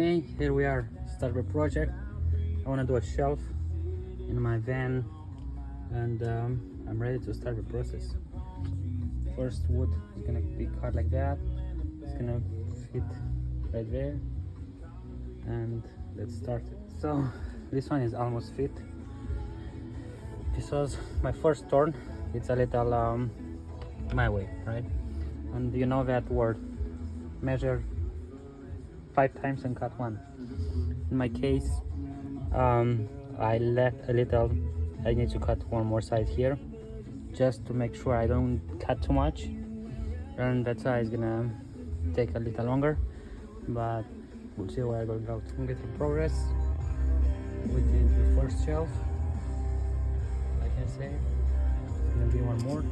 Okay, here we are, start the project. I want to do a shelf in my van, and I'm ready to start the process. First wood is gonna be cut like that. It's gonna fit right there, and let's start it. So this one is almost fit. This was my first turn. It's a little my way, right? And you know that word, measure 5 times and cut 1. In my case, I left a little. I need to cut one more side here just to make sure I don't cut too much, and that's why it's gonna take a little longer, but we'll see where I will go. I'm getting progress. We did the first shelf, like I say. It's gonna be one more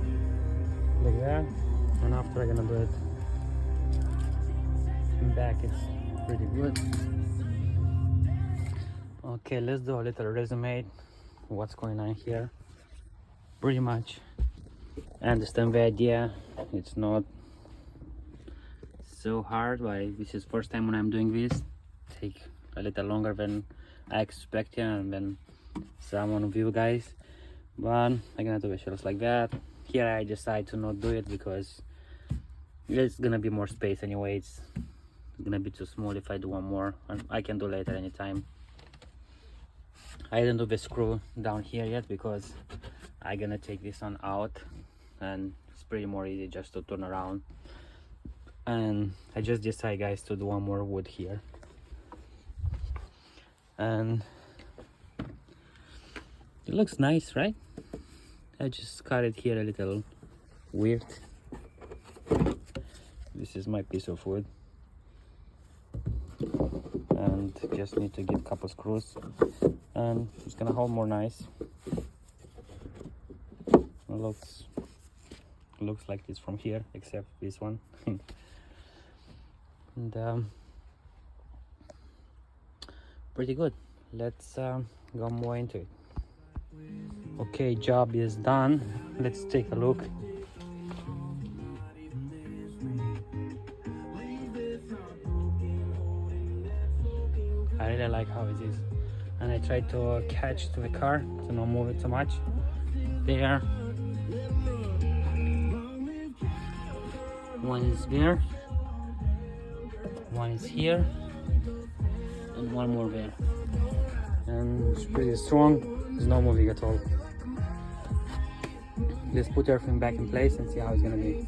like that, and after I'm gonna do it in back. It's pretty good. Okay, let's do a little resume. What's going on here? Pretty much I understand the idea. It's not so hard, but this is first time when I'm doing this. Take a little longer than I expected and then someone of you guys, but I'm gonna do the shelves like that. Here I decide to not do it because it's gonna be more space anyway. It's gonna be too small if I do one more, and I can do later anytime. I didn't do the screw down here yet because I'm gonna take this one out, and it's pretty more easy just to turn around. And I just decided, guys, to do one more wood here, and it looks nice, right? I just cut it here a little weird. This is my piece of wood, and just need to get a couple screws, and it's gonna hold more nice. It looks like this from here, except this one. And pretty good. Let's go more into it. Okay, job is done. Let's take a look. I really like how it is, and I tried to catch to the car to not move it too much. There, one is there, one is here, and one more there, and it's pretty strong. It's not moving at all. Let's put everything back in place and see how it's gonna be.